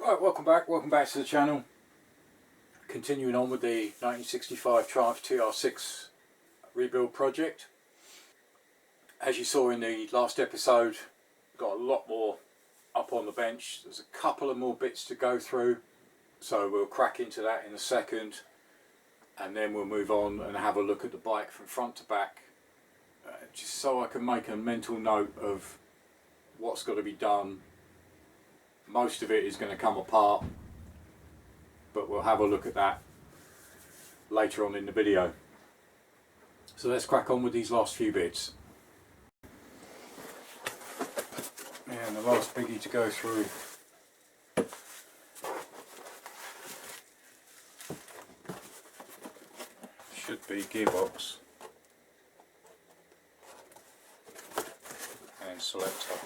Right, welcome back to the channel. Continuing on with the 1965 Triumph TR6 rebuild project. As you saw in the last episode, got a lot more up on the bench. There's a couple of more bits to go through, so we'll crack into that in a second, and then we'll move on and have a look at the bike from front to back, just so I can make a mental note of what's got to be done. Most of it is going to come apart, but we'll have a look at that later on in the video. So let's crack on with these last few bits. And the last biggie to go through should be gearbox and selector.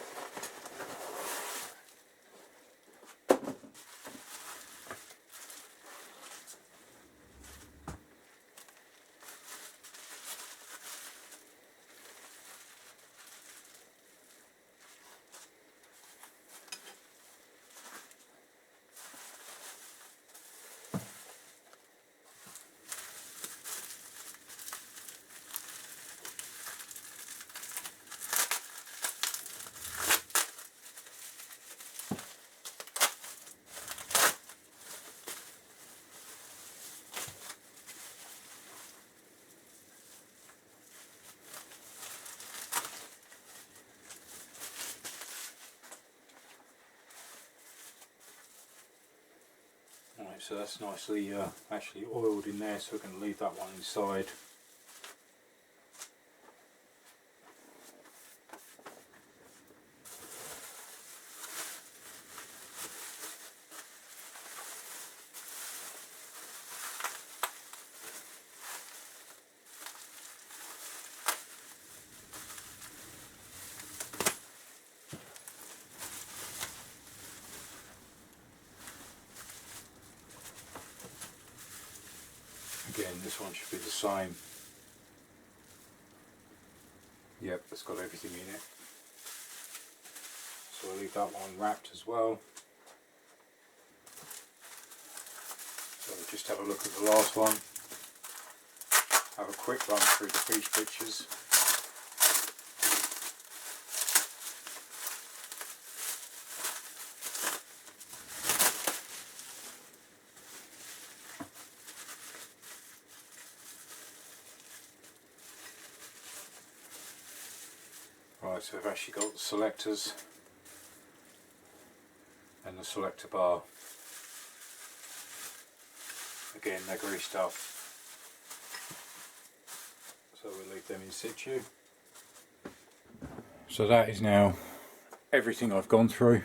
Right, so that's nicely actually oiled in there, so we're going to leave that one inside. Again, this one should be the same. Yep, it's got everything in it. So I'll leave that one wrapped as well. So we'll just have a look at the last one. Have a quick run through the piece pictures. Right, so we've actually got the selectors and the selector bar. Again, they're greased up, so we'll leave them in situ. So that is now everything I've gone through.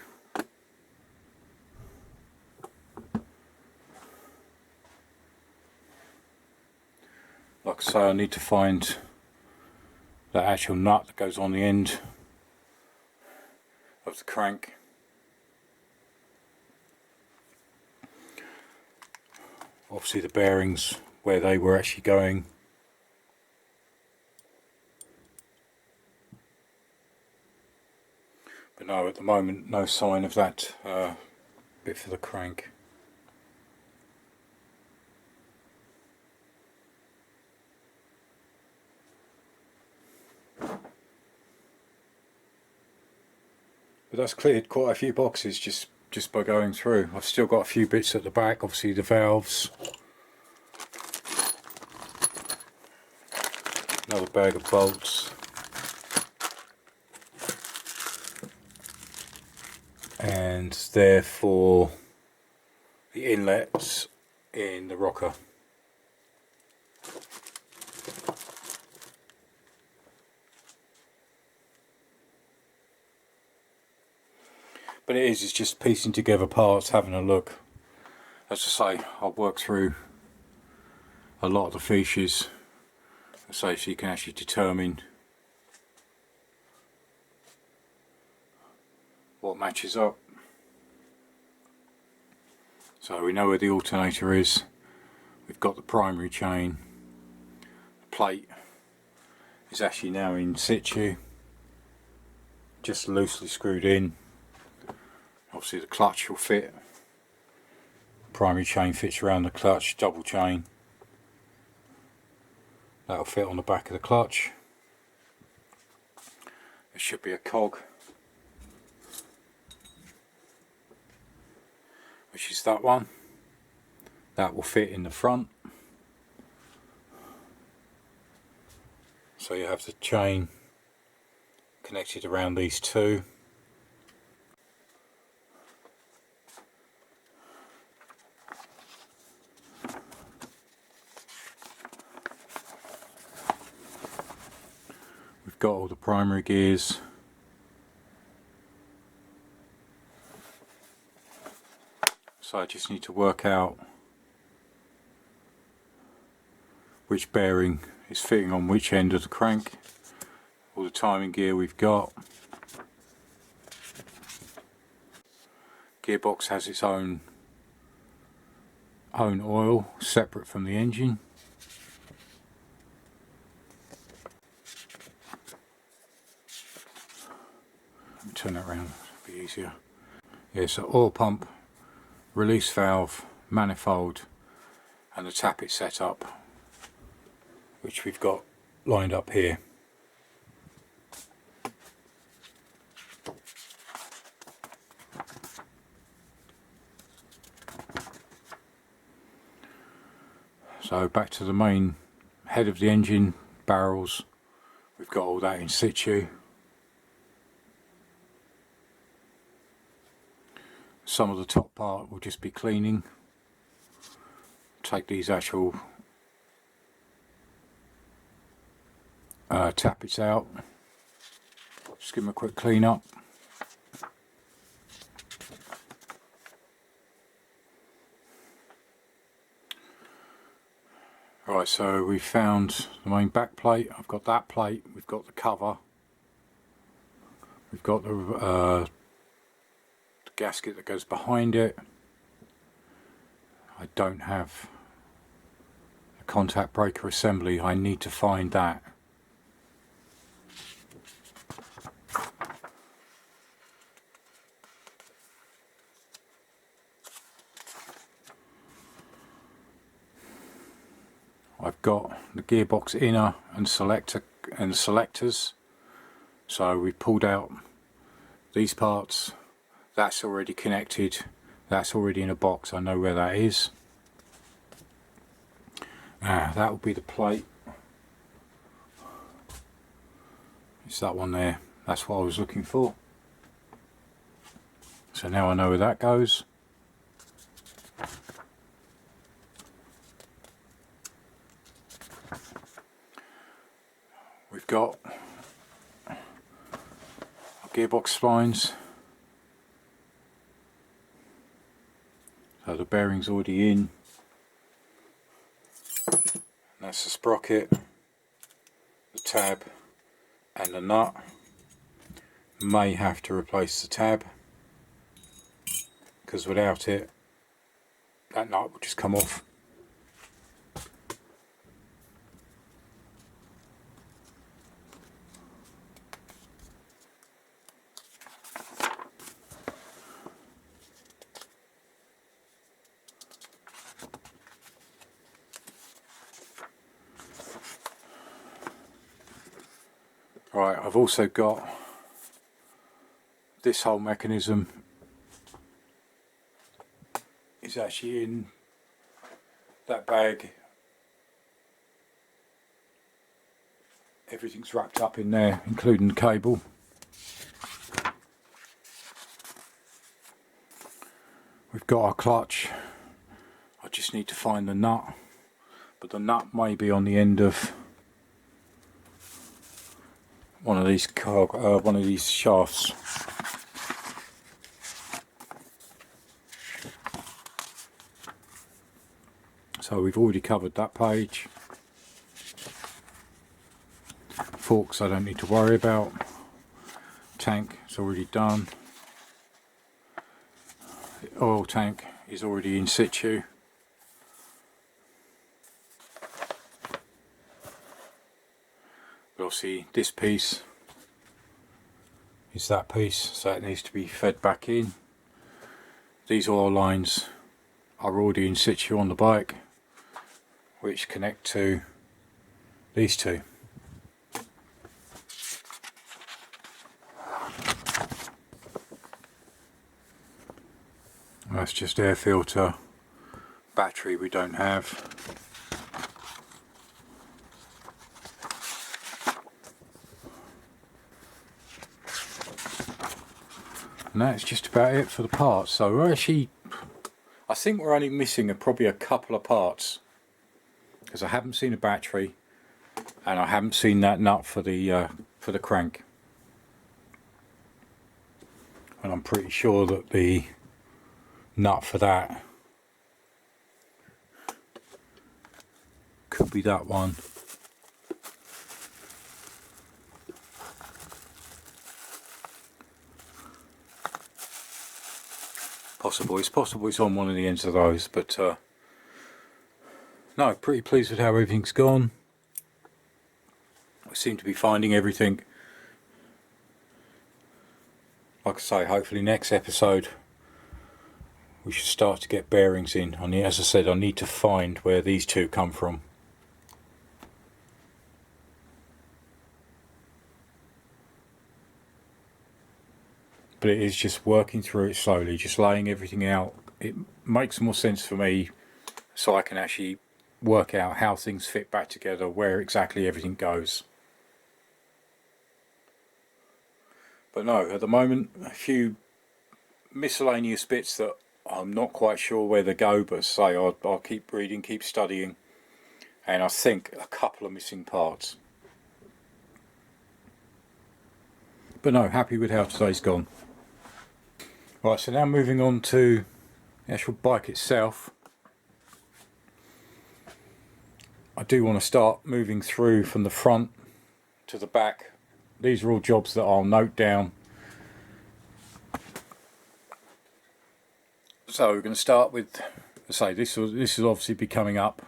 Like I say, I need to find that actual nut that goes on the end of the crank. Obviously the bearings where they were actually going. But no, at the moment no sign of that bit for the crank. But that's cleared quite a few boxes just by going through. I've still got a few bits at the back, obviously the valves. Another bag of bolts. And therefore the inlets in the rocker. But it's just piecing together parts, having a look. As I say, I'll work through a lot of the fiches, so you can actually determine what matches up. So we know where the alternator is, we've got the primary chain, the plate is actually now in situ, just loosely screwed in. Obviously the clutch will fit primary chain fits around the clutch, double chain. That'll fit on the back of the clutch. There should be a cog, which is that one. That will fit in the front. So you have the chain connected around these two. We've got all the primary gears. So I just need to work out which bearing is fitting on which end of the crank. All the timing gear we've got. Gearbox has its own oil separate from the engine. Let me turn that around, it'll be easier. Yeah, so oil pump, release valve, manifold, and the tappet setup, which we've got lined up here. So back to the main head of the engine, barrels, we've got all that in situ. Some of the top part will just be cleaning. Take these actual tappets out, just give them a quick clean up. Right, so we found the main back plate. I've got that plate, we've got the cover, we've got the gasket that goes behind it. I don't have a contact breaker assembly, I need to find that. I've got the gearbox inner and selectors, so we pulled out these parts. That's already connected, that's already in a box, I know where that is. That will be the plate. It's that one there, that's what I was looking for. So now I know where that goes. We've got gearbox splines. So the bearing's already in. That's the sprocket, the tab and the nut. May have to replace the tab because without it that nut will just come off. Right, I've also got this whole mechanism is actually in that bag. Everything's wrapped up in there, including the cable. We've got our clutch. I just need to find the nut, but the nut may be on the end of one of these shafts. So we've already covered that page. Forks I don't need to worry about. Tank is already done. The oil tank is already in situ. But obviously this piece is that piece, so it needs to be fed back in. These oil lines are already in situ on the bike, which connect to these two. That's just air filter, battery we don't have. And that's just about it for the parts. So we're actually, I think we're only missing probably a couple of parts, because I haven't seen a battery and I haven't seen that nut for the crank. And I'm pretty sure that the nut for that could be that one. It's possible it's on one of the ends of those, but no, pretty pleased with how everything's gone. I seem to be finding everything. Like I say, hopefully next episode we should start to get bearings in. As I said, I need to find where these two come from. But it is just working through it slowly, just laying everything out. It makes more sense for me, so I can actually work out how things fit back together, where exactly everything goes. But no, at the moment, a few miscellaneous bits that I'm not quite sure where they go, but say I'll keep reading, keep studying, and I think a couple of missing parts. But no, happy with how today's gone. Right, so now moving on to the actual bike itself. I do want to start moving through from the front to the back. These are all jobs that I'll note down. So we're going to start with, say, this is obviously be coming up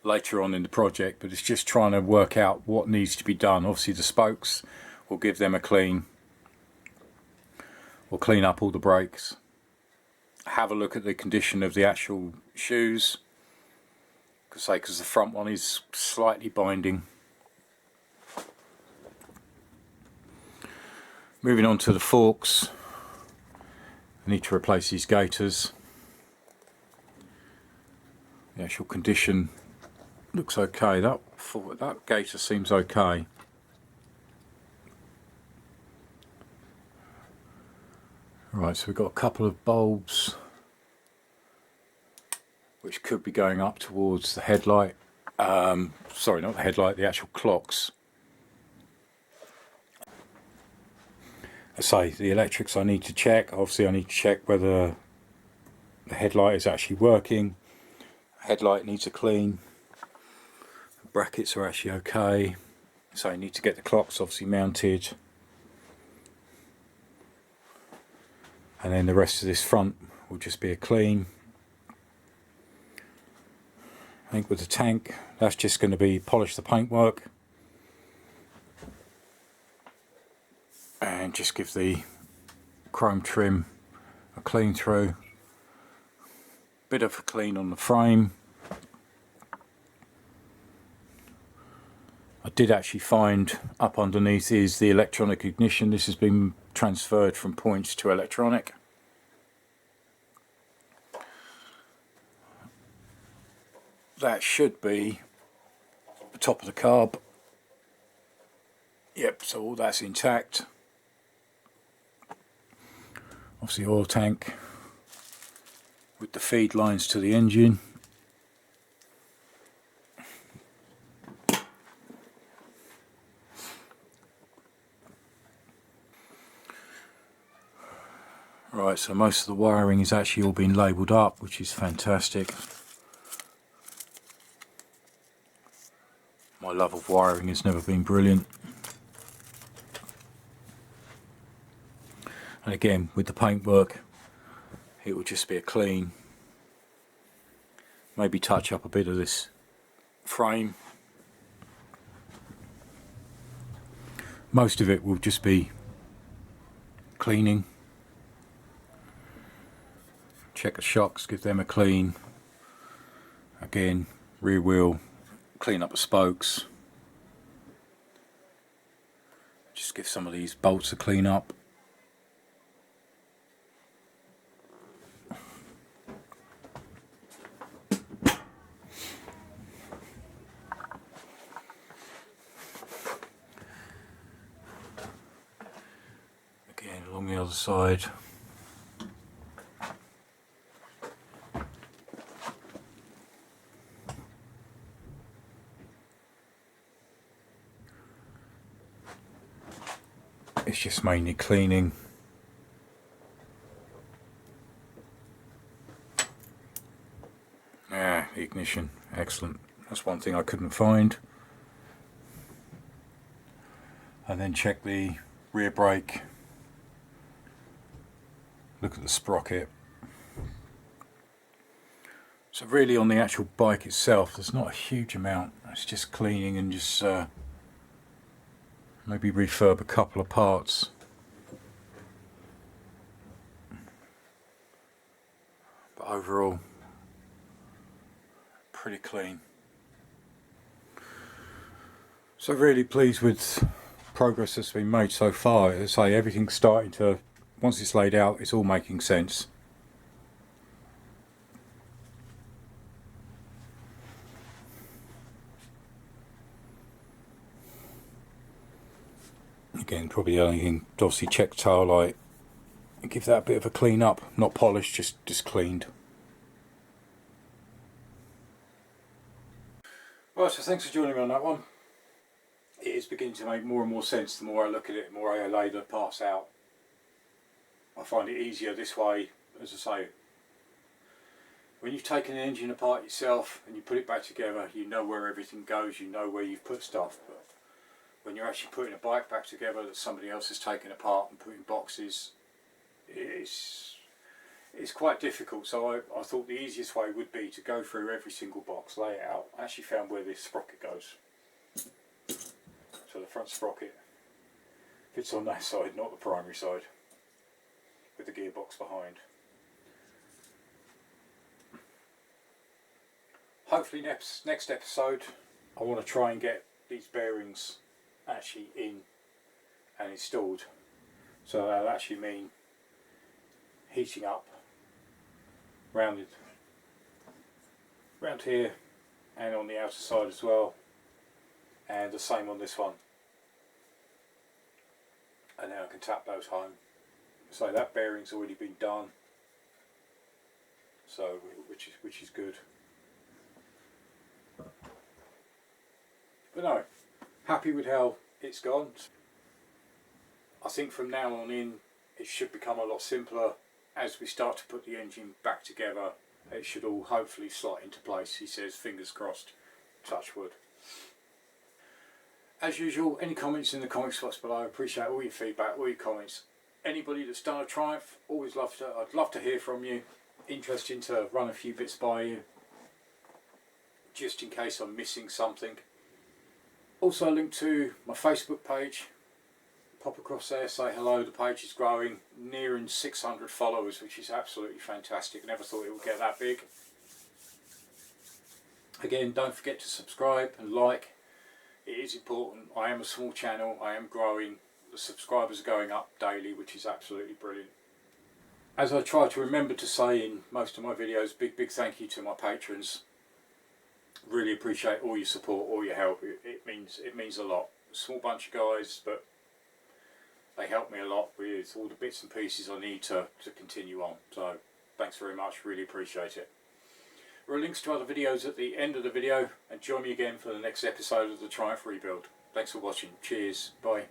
later on in the project, but it's just trying to work out what needs to be done. Obviously the spokes, we'll give them a clean. We'll clean up all the brakes. Have a look at the condition of the actual shoes, because the front one is slightly binding. Moving on to the forks, I need to replace these gaiters. The actual condition looks okay. That gaiter seems okay. Right, so we've got a couple of bulbs which could be going up towards the headlight. Sorry, not the headlight, the actual clocks. I say the electrics I need to check. Obviously I need to check whether the headlight is actually working. Headlight needs a clean. The brackets are actually okay. So I need to get the clocks obviously mounted. And then the rest of this front will just be a clean. I think with the tank, that's just going to be polish the paintwork and just give the chrome trim a clean through. Bit of a clean on the frame. I did actually find up underneath is the electronic ignition. This has been transferred from points to electronic. That should be the top of the carb. Yep, so all that's intact. Obviously oil tank with the feed lines to the engine. Right, so most of the wiring is actually all been labelled up, which is fantastic. My love of wiring has never been brilliant. And again, with the paintwork, it will just be a clean. Maybe touch up a bit of this frame. Most of it will just be cleaning. check the shocks, give them a clean. Again, rear wheel, clean up the spokes. Just give some of these bolts a clean up. Again, along the other side. It's just mainly cleaning. Ignition, excellent. That's one thing I couldn't find. And then check the rear brake. Look at the sprocket. So really on the actual bike itself there's not a huge amount. It's just cleaning and just maybe refurb a couple of parts. But overall, pretty clean. So really pleased with progress that's been made so far. As I say, everything's starting to, once it's laid out, it's all making sense. Again, probably the only thing, obviously check tail light, give that a bit of a clean up, not polished, just cleaned. Right, so thanks for joining me on that one. It is beginning to make more and more sense the more I look at it, the more I lay the parts out. I find it easier this way, as I say. When you've taken an engine apart yourself and you put it back together, you know where everything goes, you know where you've put stuff. But when you're actually putting a bike back together that somebody else has taken apart and put in boxes, it's quite difficult. So I thought the easiest way would be to go through every single box, lay it out. I actually found where this sprocket goes. So the front sprocket fits on that side, not the primary side, with the gearbox behind. Hopefully next episode I want to try and get these bearings actually in and installed. So that'll actually mean heating up round here and on the outer side as well, and the same on this one, and then I can tap those home. So that bearing's already been done, so which is good. But no, happy with how it's gone. I think from now on in it should become a lot simpler. As we start to put the engine back together, it should all hopefully slot into place. He says, fingers crossed, touch wood. As usual, any comments in the comment box below. I appreciate all your feedback, all your comments. Anybody that's done a Triumph, I'd love to hear from you. Interesting to run a few bits by you, just in case I'm missing something. Also a link to my Facebook page. Pop across there, say hello. The page is growing, nearing 600 followers, which is absolutely fantastic. Never thought it would get that big. Again, don't forget to subscribe and like. It is important. I am a small channel, I am growing. The subscribers are going up daily, which is absolutely brilliant. As I try to remember to say in most of my videos, big thank you to my patrons. Really appreciate all your support, all your help. It means a lot. A small bunch of guys, but they help me a lot with all the bits and pieces I need to continue on. So thanks very much, really appreciate it. There are links to other videos at the end of the video, and join me again for the next episode of the Triumph Rebuild. Thanks for watching. Cheers. Bye.